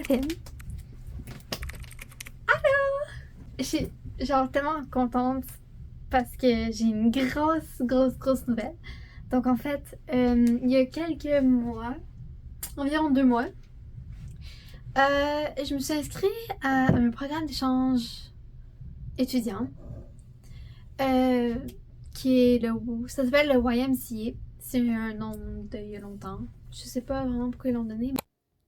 Catherine. Je suis genre tellement contente parce que j'ai une grosse nouvelle. Donc en fait, il y a quelques mois, environ 2 mois, je me suis inscrite à un programme d'échange étudiant euh, qui est ça s'appelle le YMCA. C'est un nom d'il y a longtemps. Je sais pas vraiment pourquoi ils l'ont donné.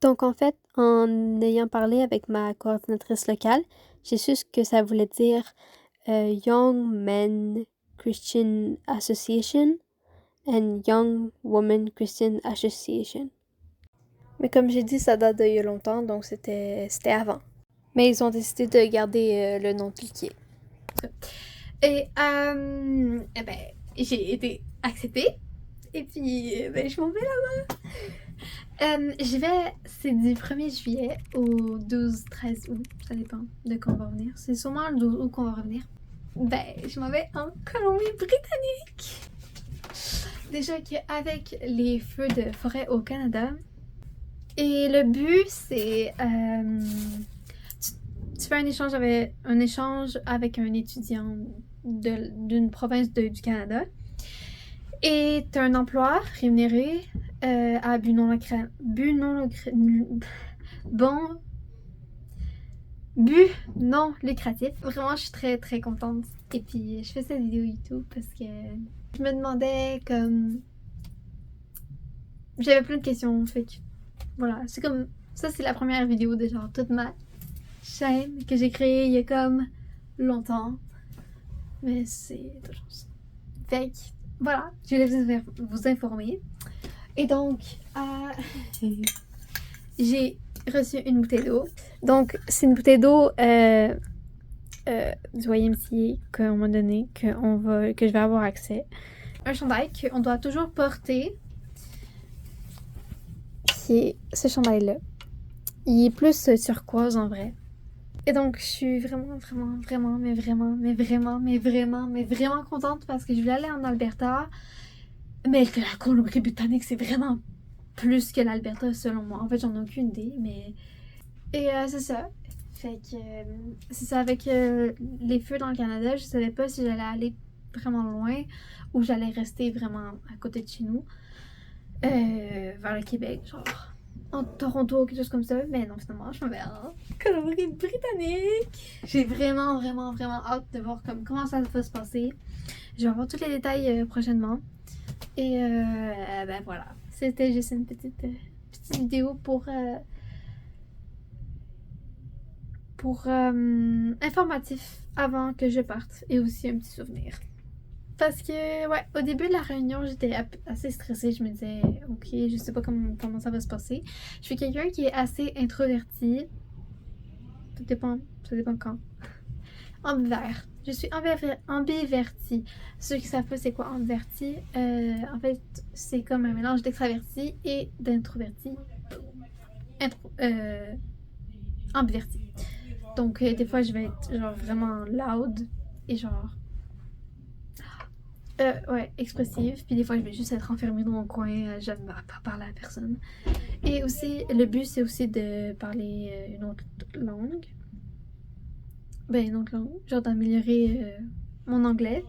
Donc en fait, en ayant parlé avec ma coordinatrice locale, j'ai su ce que ça voulait dire Young Men Christian Association and Young Women Christian Association. Mais comme j'ai dit, ça date d'il y a longtemps, donc c'était avant. Mais ils ont décidé de garder le nom tel qu'il est. Et eh ben, j'ai été acceptée. Et puis, ben, je m'en vais là-bas. J'y vais, c'est du 1er juillet au 12-13 août. Ça dépend de quand on va revenir. C'est sûrement le 12 août qu'on va revenir. Ben, je m'en vais en Colombie-Britannique. Déjà qu'avec les feux de forêt au Canada, et le but, c'est tu fais un échange avec un étudiant d'une province du Canada et tu as un emploi rémunéré à but non lucratif. Vraiment, je suis très contente. Et puis, je fais cette vidéo YouTube parce que je me demandais comme... J'avais plein de questions, fait que voilà, c'est comme... Ça, c'est la première vidéo de genre toute ma chaîne que j'ai créée il y a comme longtemps. Mais c'est toujours ça. Fait que voilà, je voulais vous informer. Et donc, j'ai reçu une bouteille d'eau. Donc, c'est une bouteille d'eau du YMCA qu'on m'a donné, que je vais avoir accès. Un chandail qu'on doit toujours porter, qui est ce chandail-là. Il est plus turquoise en vrai. Et donc, je suis vraiment contente parce que je voulais aller en Alberta, mais que la Colombie-Britannique, c'est vraiment plus que l'Alberta selon moi. En fait, j'en ai aucune idée, mais... Et c'est ça. Fait que c'est ça, avec les feux dans le Canada, je savais pas si j'allais aller vraiment loin ou j'allais rester vraiment à côté de chez nous, vers le Québec, genre en Toronto ou quelque chose comme ça. Mais non, finalement, je m'en vais en Colombie-Britannique. J'ai vraiment hâte de voir comment ça va se passer. Je vais avoir tous les détails prochainement. Et ben voilà, c'était juste une petite vidéo pour informatif avant que je parte et aussi un petit souvenir. Parce que, ouais, au début de la réunion, j'étais assez stressée. Je me disais, ok, je sais pas comment ça va se passer. Je suis quelqu'un qui est assez introverti. Ça dépend quand. Ambivert. Je suis ambivertie. Ceux qui savent pas c'est quoi ambiverti, en fait, c'est comme un mélange d'extraverti et d'introverti. Ambiverti. Donc, des fois, je vais être genre vraiment loud et genre. Ouais, expressive. Puis des fois, je vais juste être enfermée dans mon coin, j'aime pas parler à personne. Et aussi, le but, c'est aussi de parler une autre langue. Ben, une autre langue. Genre d'améliorer mon anglais.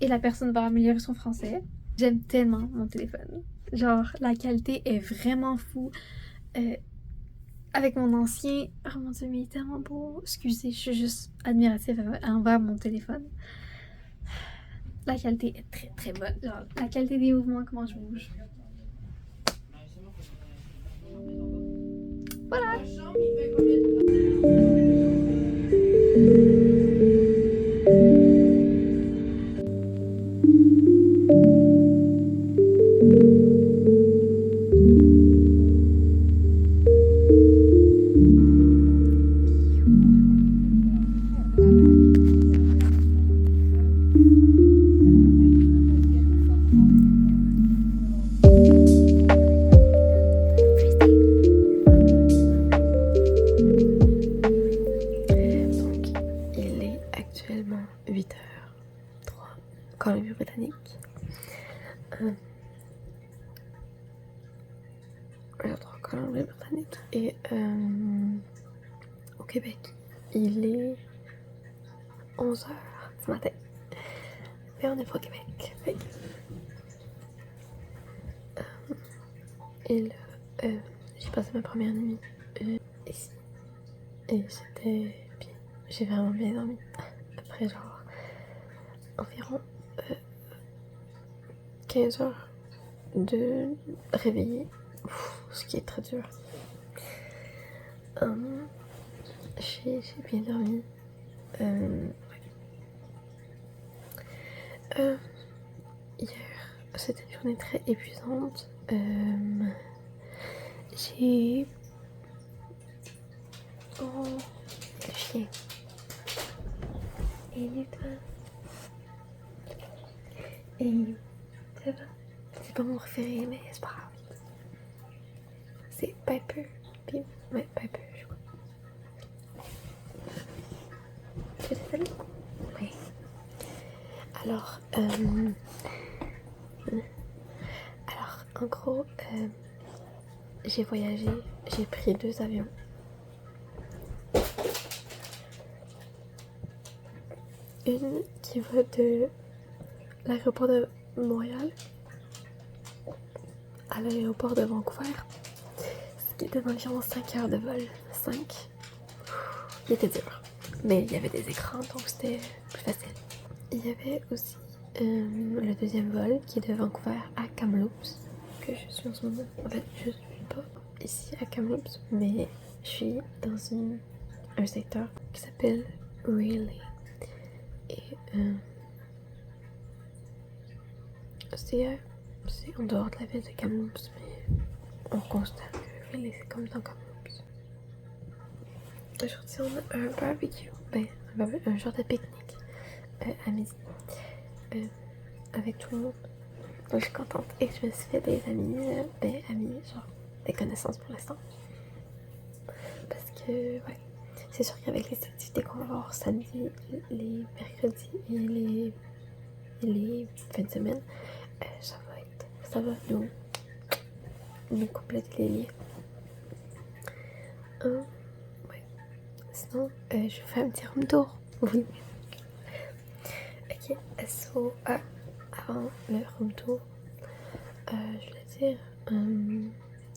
Et la personne va améliorer son français. J'aime tellement mon téléphone. Genre, la qualité est vraiment fou. Avec mon ancien... Oh mon dieu, mais il est tellement beau. Excusez, je suis juste admirative envers mon téléphone. La qualité est très bonne. Genre, la qualité des mouvements, comment je bouge. Voilà! Il est actuellement 8h03, Colombie-Britannique. 1h03, Colombie-Britannique. Et au Québec, il est 11h du matin. Mais on n'est pas au Québec. Fait que, et là, j'ai passé ma première nuit ici. Et c'était bien. J'ai vraiment bien dormi. Après genre environ 15 heures de réveiller. Ce qui est très dur. J'ai bien dormi. Hier, c'était une journée très épuisante. J'ai... Oh, le chien. Et lui, toi? Et lui, ça va? C'est pas mon préféré, mais c'est pas grave. C'est Piper. Puis, ouais, Piper, je crois. Tu l'as salué? Oui. Alors, en gros, j'ai voyagé, j'ai pris 2 avions. Une qui va de l'aéroport de Montréal à l'aéroport de Vancouver, ce qui était environ 5 heures de vol. 5. Il était dur, mais il y avait des écrans, donc c'était plus facile. Il y avait aussi le deuxième vol qui est de Vancouver à Kamloops, que je suis en ce moment. En fait, je suis pas ici à Kamloops, mais je suis dans un secteur qui s'appelle Relay. Et c'est en dehors de la ville de Kamloops, mais on constate que Relay c'est comme dans Kamloops. Aujourd'hui on a un barbecue, un genre de pique-nique à midi avec tout le monde. Donc je suis contente et je me suis fait des amis, genre des connaissances pour l'instant. Parce que, ouais, c'est sûr qu'avec les activités qu'on va avoir samedi, les mercredis et les fins de semaine, ça va nous compléter les liens. Ouais. Sinon, je vais faire un petit room tour. Oui. Ok, so, avant le room tour, je voulais dire des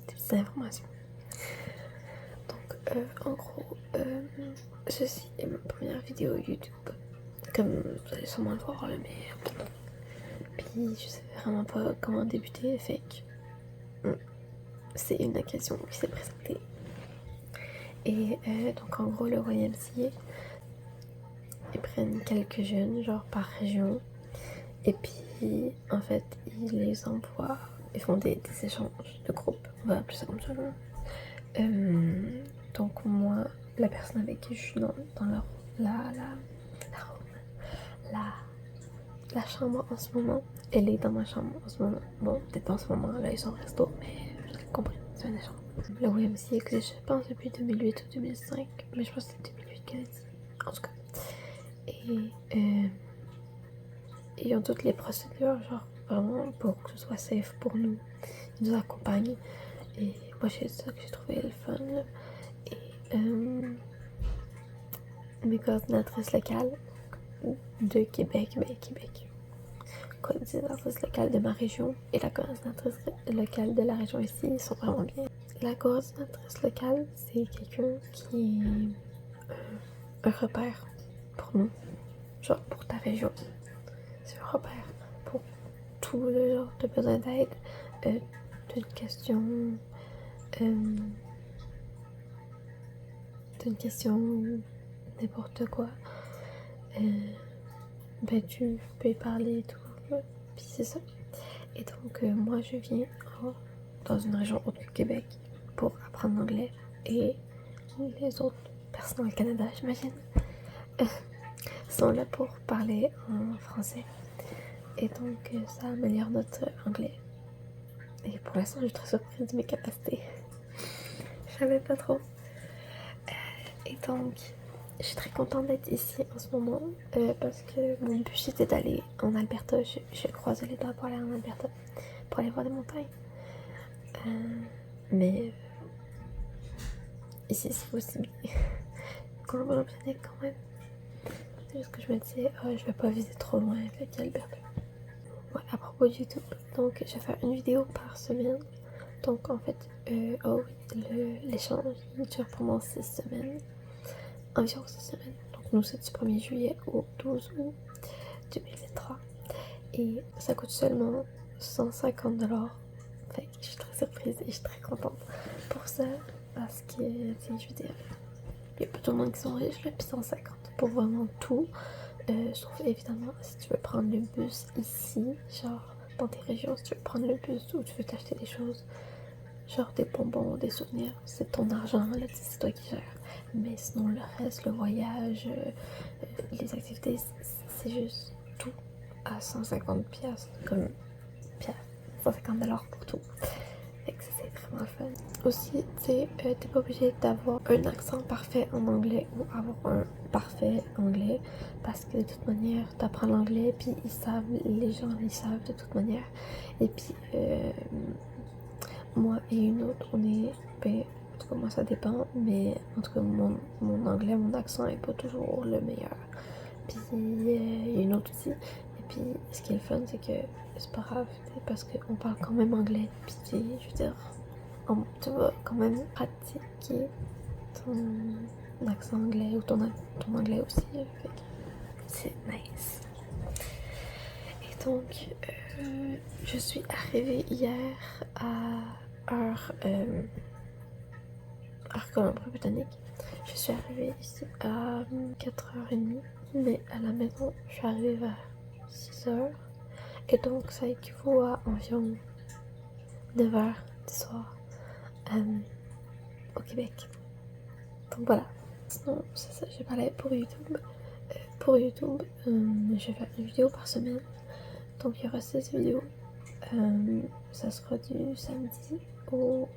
petites informations. Donc, en gros, ceci est ma première vidéo YouTube. Comme vous allez sûrement le voir, là, mais... Puis, je sais vraiment pas comment débuter, fait que... c'est une occasion qui s'est présentée. Et donc, en gros, le YMCA, ils prennent quelques jeunes, genre par région. Et puis, en fait, ils les envoient... Ils font des échanges de groupe. On va appeler ça comme ça, là. Donc moi, la personne avec qui je suis dans la chambre en ce moment, elle est dans ma chambre en ce moment. Bon, peut-être pas en ce moment, là ils sont au resto, mais je l'ai compris, c'est un échange. Le YMCA existe, je pense, depuis 2008 ou 2005, mais je pense que c'est 2008 qu'elle a dit, en tout cas. Et ils ont toutes les procédures, genre vraiment pour que ce soit safe pour nous. Ils nous accompagnent. Et moi, c'est ça que j'ai trouvé le fun. Et mes coordinatrices locales de Québec, coordinatrice locale de ma région et la coordinatrice locale de la région ici, ils sont vraiment bien. La coordinatrice locale, c'est quelqu'un qui est un repère pour nous, genre pour ta région. C'est un repère pour tout le genre de besoin d'aide, d'une question n'importe quoi, tu peux y parler et tout, puis c'est ça. Et donc moi je viens dans une région autre du Québec pour apprendre l'anglais, et les autres personnes dans le Canada, j'imagine, sont là pour parler en français, et donc ça améliore notre anglais. Et pour l'instant je suis très surprise de mes capacités. Je savais pas trop. Et donc, je suis très contente d'être ici en ce moment parce que mon but c'était d'aller en Alberta. Je croise les doigts pour aller en Alberta, pour aller voir des montagnes. Mais ici c'est aussi bien. Colombie-Britannique quand même. C'est juste que je me disais, je vais pas viser trop loin avec Alberta. Ouais, à propos de YouTube, donc je vais faire une vidéo par semaine. Donc en fait, oh oui, l'échange il dure pendant 6 semaines. Environ 6 semaines. Donc nous c'est du 1er juillet au 12 août 2023. Et ça coûte seulement 150 $. Fait que je suis très surprise et je suis très contente pour ça. Parce que, je veux dire, il y a pas tout le monde qui sont riches là, puis 150 pour vraiment tout. Sauf évidemment si tu veux prendre le bus ici, genre dans tes régions, si tu veux prendre le bus ou tu veux t'acheter des choses, genre des bonbons, des souvenirs, c'est ton argent là, c'est toi qui gères. Mais sinon le reste, le voyage, les activités, c'est juste tout à 150 piastres, comme 150 $ pour tout. Fait que ça c'est vraiment fun. Aussi, tu sais, t'es pas obligé d'avoir un accent parfait en anglais ou avoir un parfait anglais parce que de toute manière, t'apprends l'anglais puis les gens ils savent de toute manière. Et puis, moi et une autre, on est, ben, en tout cas moi ça dépend, mais en tout cas mon anglais, mon accent est pas toujours le meilleur. Puis il y a une autre aussi. Et puis ce qui est le fun, c'est que c'est pas grave, parce qu'on parle quand même anglais. Puis je veux dire, tu vas quand même pratiquer ton accent anglais ou ton anglais aussi. Fait que c'est nice. Et donc, je suis arrivée hier à heure Colombie-Britannique. Je suis arrivée ici à 4h30, mais à la maison, je suis arrivée vers 6h. Et donc, ça équivaut à environ 9h du soir au Québec. Donc voilà. Sinon, c'est ça, j'ai parlé pour YouTube. Je vais faire une vidéo par semaine. Donc, il y aura 6 vidéos. Ça sera du samedi au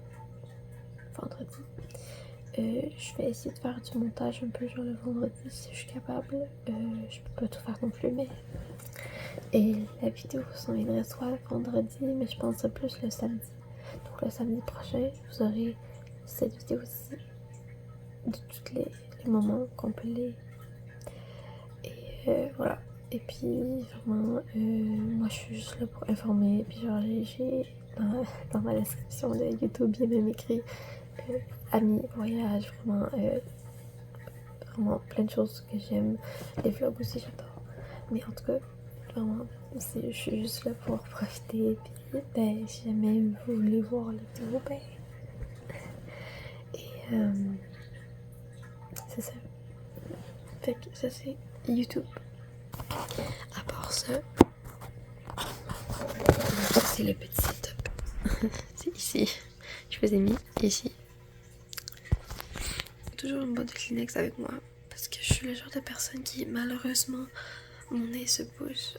vendredi. Je vais essayer de faire du montage un peu genre le vendredi si je suis capable. Je peux pas tout faire non plus, mais... Et la vidéo s'en viendrait soit le vendredi, mais je penserais plus le samedi. Donc le samedi prochain, vous aurez cette vidéo-ci de tous les moments complets. Et voilà. Et puis vraiment, moi je suis juste là pour informer. Puis genre j'ai dans ma description de YouTube, il y a même écrit amis, voyage, vraiment plein de choses que j'aime. Les vlogs aussi j'adore. Mais en tout cas, vraiment, je suis juste là pour profiter. Puis ben, si jamais vous voulez voir la vidéo, ben... Et c'est ça. Fait que ça c'est YouTube. À part ça, c'est le petit setup. C'est ici. Je vous ai mis ici. Toujours une boîte de Kleenex avec moi parce que je suis le genre de personne qui, malheureusement, mon nez se bouge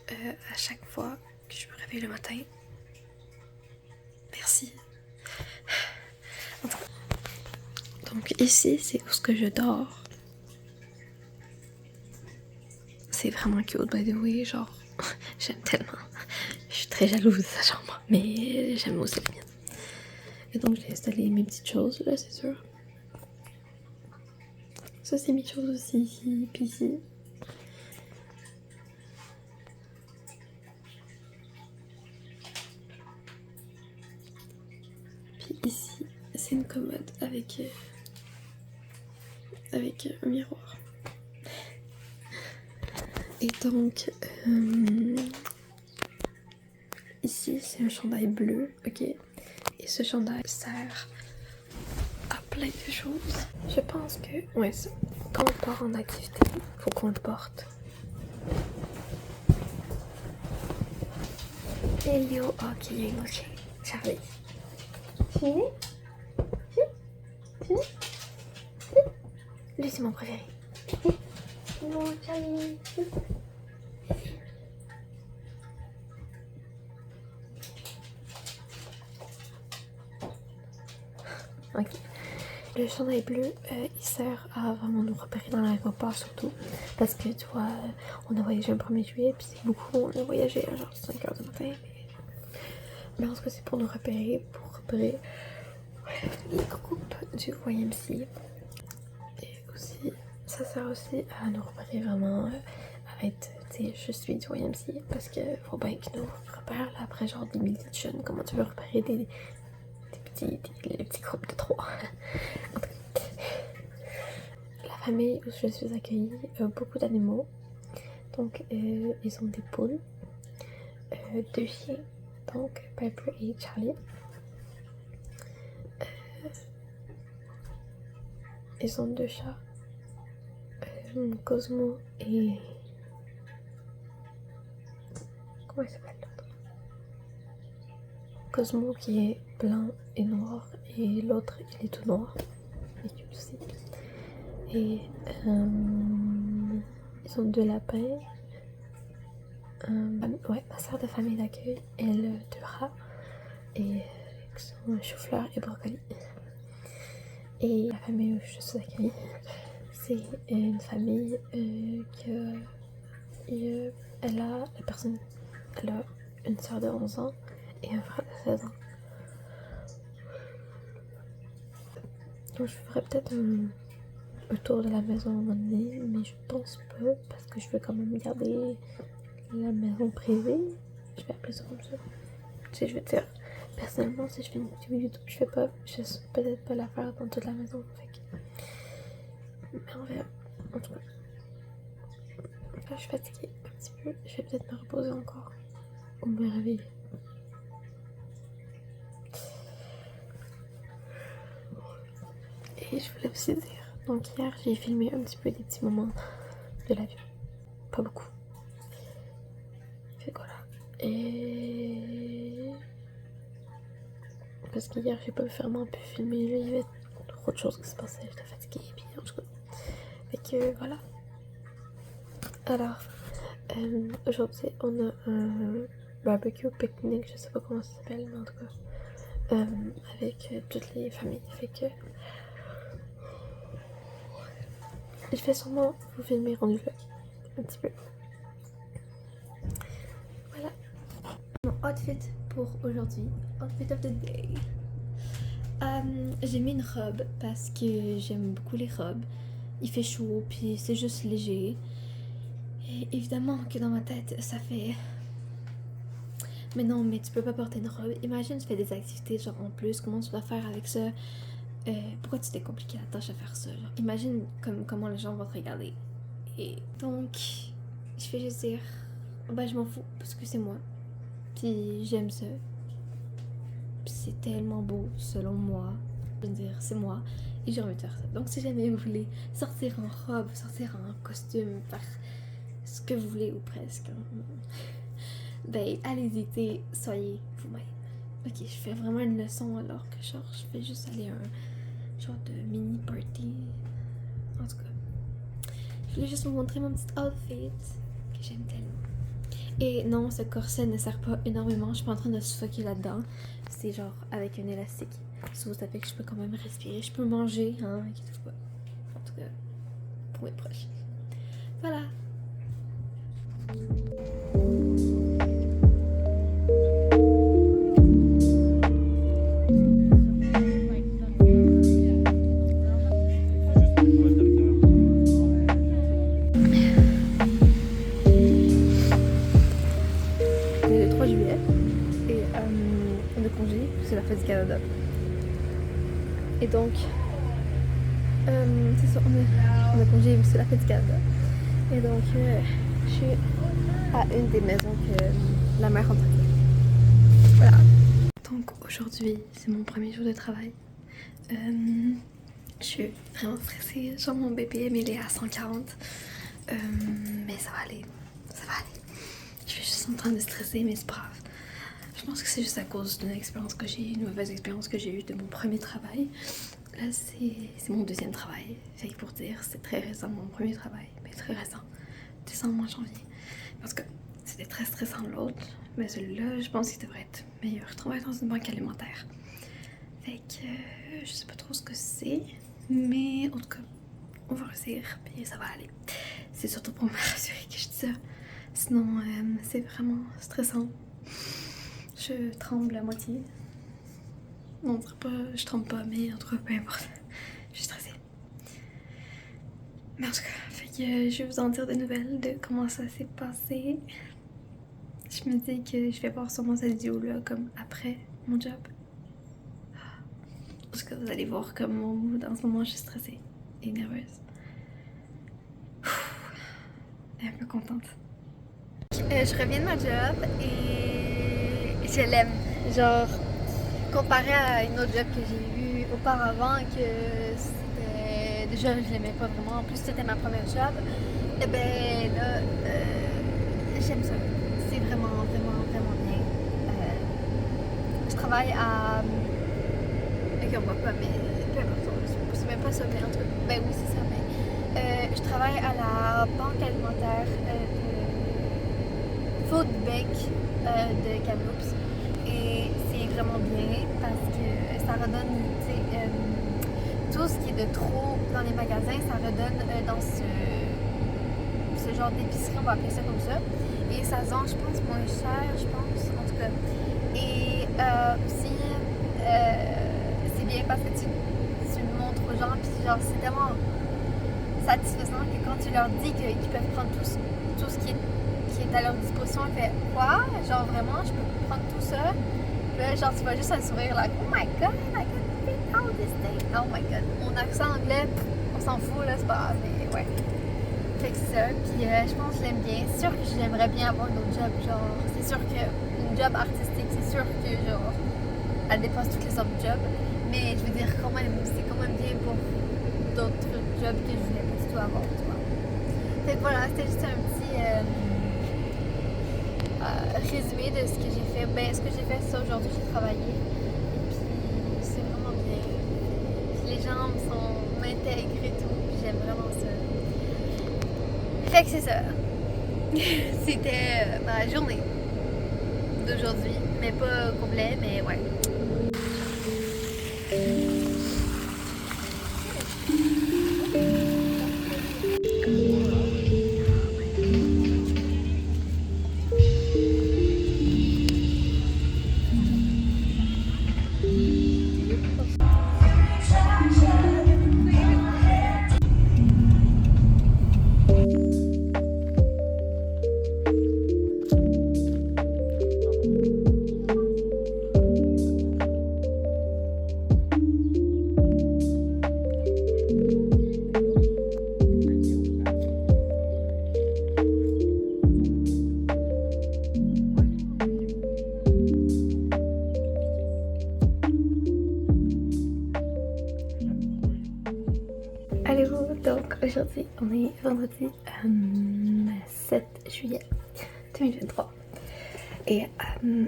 à chaque fois que je me réveille le matin. Merci. Donc ici, c'est où ce que je dors. C'est vraiment cute, by the way, genre, j'aime tellement. Je suis très jalouse de sa chambre, mais j'aime aussi la mienne. Et donc j'ai installé mes petites choses, là, c'est sûr. Ça, c'est mes choses aussi, ici, puis ici. Puis ici, c'est une commode avec un miroir. Et donc, ici, c'est un chandail bleu, ok? Et ce chandail sert à plein de choses. Je pense que, ouais, quand on part en activité, faut qu'on le porte. Elio, ok, ok. Charlie. Fini? Fini? Lui, c'est mon préféré. Non, Charlie. Ok. Le chandail bleu, il sert à vraiment nous repérer dans l'aéroport surtout. Parce que tu vois, on a voyagé le 1er juillet, puis c'est beaucoup, on a voyagé à genre 5h du matin. Mais en tout cas, c'est pour nous repérer, les groupes du YMCA. aussi, ça sert aussi à nous repérer vraiment, à être, tu sais, je suis du YMCA parce que faut bien qu'ils nous repèrent là après genre des milliers de jeunes. Comment tu veux repérer les petits groupes de 3? En tout cas, la famille où je suis accueillie a beaucoup d'animaux. Donc, ils ont des poules, 2 chiens, donc Piper et Charlie. Ils ont 2 chats, Cosmo et... Comment il s'appelle l'autre? Cosmo qui est blanc et noir, et l'autre il est tout noir, et cute aussi. Et ils ont 2 lapins. Ouais, ma soeur de famille d'accueil, elle 2 rats, et qui sont chou-fleur et brocoli. Et la famille où je suis accueillie, c'est une famille elle a une soeur de 11 ans et un frère de 16 ans. Donc je ferais peut-être un tour de la maison à un moment donné, mais je pense pas parce que je veux quand même garder la maison privée. Je vais appeler ça comme ça. Tu sais, je veux dire, personnellement, si je fais une vidéo YouTube, je peut-être pas la faire dans toute la maison. Fait que... Mais on verra. En tout cas, là, je suis fatiguée un petit peu. Je vais peut-être me reposer encore ou me réveiller. Et je voulais aussi dire, donc hier, j'ai filmé un petit peu des petits moments de l'avion. Pas beaucoup. Fait que voilà. Et... Parce qu'hier, j'ai pas vraiment pu filmer. Il y avait trop de choses qui se passaient. J'étais fatiguée. Et puis, en tout cas. Fait que voilà. Alors, aujourd'hui, on a un barbecue pique-nique. Je sais pas comment ça s'appelle, mais en tout cas. Avec toutes les familles. Fait que... Je vais sûrement vous filmer rendu là. Un petit peu. Voilà. Mon outfit pour aujourd'hui. Outfit of the day. J'ai mis une robe parce que j'aime beaucoup les robes. Il fait chaud, puis c'est juste léger. Et évidemment que dans ma tête, ça fait... Mais non, mais tu peux pas porter une robe. Imagine, tu fais des activités genre en plus, comment tu vas faire avec ça? Pourquoi tu t'es compliqué la tâche à faire ça? Genre, imagine comment les gens vont te regarder. Et donc, je vais juste dire, bah je m'en fous parce que c'est moi. Puis j'aime ça. Puis c'est tellement beau selon moi. Je veux dire, c'est moi et j'ai envie de faire ça. Donc si jamais vous voulez sortir en robe, sortir en costume, faire ce que vous voulez ou presque, ben allez-y, soyez vous-même. Ok, je fais vraiment une leçon alors que genre je vais juste aller à un genre de mini party. En tout cas, je voulais juste vous montrer mon petit outfit que j'aime tellement. Et non, ce corset ne sert pas énormément, je suis pas en train de suffoquer là-dedans. C'est genre avec un élastique. Ça fait que je peux quand même respirer, je peux manger, hein, inquiétez-vous pas. En tout cas, pour être proche. Voilà. C'est le 3 juillet et on est congé, c'est la fête du Canada. Et donc, c'est ça, on a congé, c'est la fête du Canada. Et donc, je suis à une des maisons que la mère entretient. Voilà. Donc aujourd'hui, c'est mon premier jour de travail. Je suis vraiment stressée. Genre mon BPM il est à 140. Mais ça va aller. Ça va aller. Je suis juste en train de stresser, mais c'est pas grave. Je pense que c'est juste à cause d'une expérience que j'ai eu, une mauvaise expérience que j'ai eue de mon premier travail. Là, c'est mon deuxième travail. Fait que pour dire, c'est très récent mon premier travail. Mais très récent. Décembre, janvier. Parce que c'était très stressant l'autre. Mais celui-là, je pense qu'il devrait être meilleur. Je travaille dans une banque alimentaire. Fait que je sais pas trop ce que c'est. Mais en tout cas, on va réussir. Puis ça va aller. C'est surtout pour me rassurer que je dis ça. Sinon, c'est vraiment stressant. Je tremble à moitié. Non, on dirait pas, je tremble pas, mais en tout cas, peu importe. Je suis stressée. Mais en tout cas, fait que je vais vous en dire des nouvelles de comment ça s'est passé. Je me dis que je vais voir sûrement cette vidéo-là comme après mon job. En tout cas, vous allez voir comme mon mood en ce moment, je suis stressée et nerveuse. Et un peu contente. Je reviens de ma job et je l'aime. Genre, comparé à une autre job que j'ai eue auparavant, que c'était... Déjà, je l'aimais pas vraiment. En plus, c'était ma première job. Et ben là, j'aime ça. C'est vraiment, vraiment, vraiment bien. Je travaille à... Ok, on voit pas, mais peu importe. C'est même pas ça, mais en tout cas. Ben oui, c'est ça, mais... je travaille à la banque alimentaire de Foodbec de Kamloops. Et c'est vraiment bien parce que ça redonne, tu sais, tout ce qui est de trop dans les magasins, ça redonne dans ce genre d'épicerie, on va appeler ça comme ça. Et ça se vend, je pense, moins cher, je pense, en tout cas. Et aussi, c'est bien parce que tu le montres aux gens, puis genre, c'est tellement satisfaisant que quand tu leur dis qu'ils peuvent prendre tout ce qui est à leur disposition, ils font quoi? Genre vraiment, je peux prendre tout ça? Puis là, genre, tu vois juste un sourire, like, oh my god, I can fit all this thing. Oh my god, mon accent anglais, on s'en fout, là, c'est pas grave, mais ouais. Fait que c'est ça, puis je pense que je l'aime bien. C'est sûr que j'aimerais bien avoir une autre job, genre, c'est sûr qu'une job artistique, c'est sûr que, genre, elle dépasse toutes les autres jobs. Mais je veux dire, quand même, c'est quand même bien pour d'autres jobs que je voulais pas du tout avoir, tu vois. Fait que voilà, c'était juste un petit résumé de ce que j'ai fait. Ben, ce que j'ai fait, c'est aujourd'hui, j'ai travaillé. Et puis, c'est vraiment bien. Puis les gens m'intègrent et tout, puis j'aime vraiment ça. Fait que c'est ça. C'était ma journée d'aujourd'hui, mais pas complet, mais ouais. Allez-vous, donc aujourd'hui on est vendredi 7 juillet 2023 et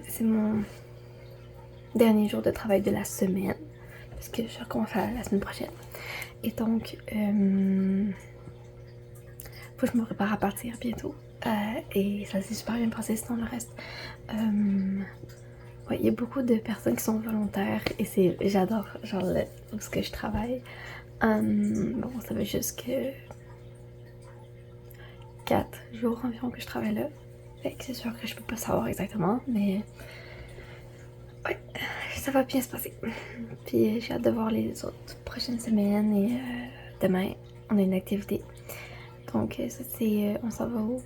c'est mon dernier jour de travail de la semaine parce que je recommence la semaine prochaine et donc faut que je me prépare à partir bientôt et ça s'est super bien passé sinon le reste. Ouais, il y a beaucoup de personnes qui sont volontaires et j'adore genre où ce que je travaille. Bon, ça fait juste que 4 jours environ que je travaille là. Fait que c'est sûr que je peux pas savoir exactement, mais ouais, ça va bien se passer. Puis j'ai hâte de voir les autres prochaines semaines et demain on a une activité. Donc ça c'est, on s'en va au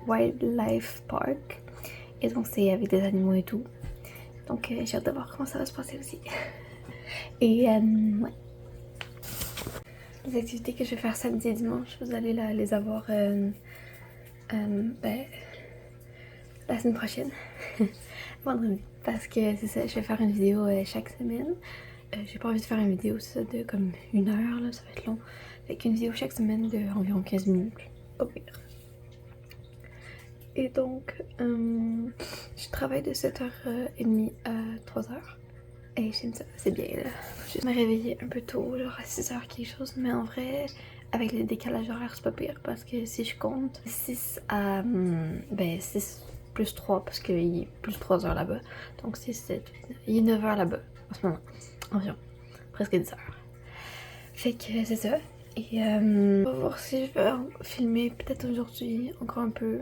Wildlife Park et donc c'est avec des animaux et tout. Donc j'ai hâte de voir comment ça va se passer aussi. Et ouais. Les activités que je vais faire samedi et dimanche, vous allez les avoir ben, la semaine prochaine, vendredi. Parce que c'est ça, je vais faire une vidéo chaque semaine. J'ai pas envie de faire une vidéo ça, de comme 1 heure, là, ça va être long. Fait qu'une vidéo chaque semaine de environ 15 minutes, pas pire. Et donc, je travaille de 7h30 à 3h. Et j'aime ça, c'est bien là. Je vais me réveiller un peu tôt, genre à 6h quelque chose, mais en vrai, avec le décalage horaire, c'est pas pire parce que si je compte 6 à. Ben 6 plus 3 parce qu'il est plus 3 heures là-bas. Donc 6, 7, 8, 9. Il est 9 heures là-bas en ce moment, environ. Presque 10 heures. Fait que c'est ça. Et on va voir si je vais filmer peut-être aujourd'hui encore un peu.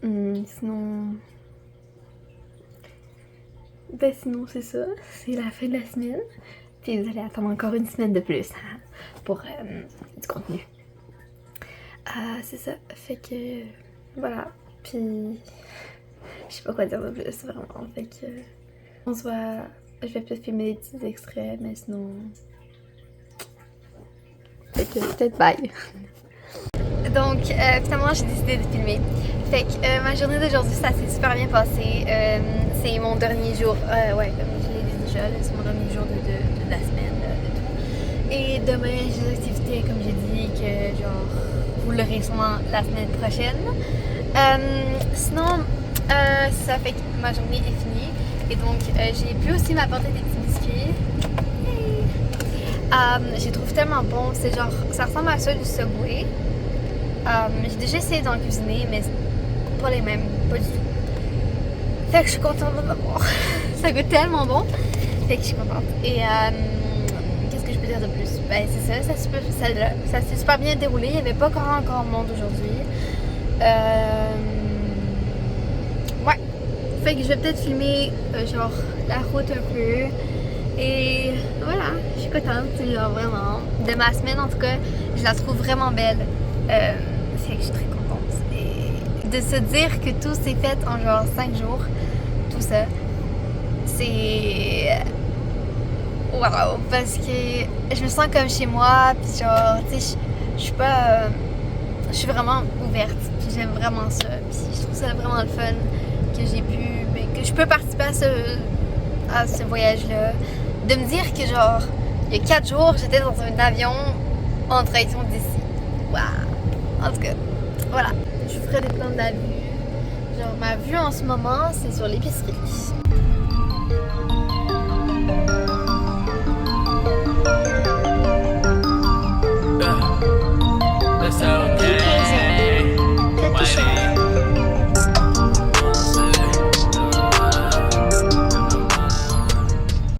Sinon. Ben sinon c'est ça, c'est la fin de la semaine. Puis vous allez attendre encore une semaine de plus pour du contenu. c'est ça. Fait que voilà. Puis je sais pas quoi dire de plus vraiment. Fait que on se voit. Je vais peut-être filmer des petits extraits, mais sinon. Fait que peut-être bye. Donc finalement j'ai décidé de filmer. Fait que ma journée d'aujourd'hui ça s'est super bien passé. C'est mon dernier jour. Ouais, comme je l'ai dit déjà, c'est mon dernier jour de la semaine de tout. Et demain j'ai des activités comme j'ai dit que genre vous l'aurez sûrement la semaine prochaine. Sinon ça fait que ma journée est finie. Et donc j'ai pu aussi m'apporter des petits biscuits. Je les trouve tellement bons, c'est genre, ça ressemble à ceux du Subway. J'ai déjà essayé d'en cuisiner, mais c'est pas les mêmes, pas du tout. Fait que je suis contente de m'avoir. Ça goûte tellement bon. Fait que je suis contente. Et qu'est-ce que je peux dire de plus? Ben c'est ça, ça s'est super bien déroulé. Il n'y avait pas encore monde aujourd'hui. Ouais. Fait que je vais peut-être filmer genre la route un peu. Et voilà, je suis contente, genre vraiment. De ma semaine en tout cas, je la trouve vraiment belle. Fait que je suis très contente. Et de se dire que tout s'est fait en genre 5 jours, tout ça, c'est. Waouh! Parce que je me sens comme chez moi, puis genre, tu sais, je suis pas. Je suis vraiment ouverte, puis j'aime vraiment ça. Puis je trouve ça vraiment le fun que j'ai pu. Ben, que je peux participer à ce voyage-là. De me dire que genre, il y a 4 jours, j'étais dans un avion en direction d'ici. Waouh! En tout cas, voilà. Je vous ferai des plans de la vue. Genre, ma vue en ce moment, c'est sur l'épicerie.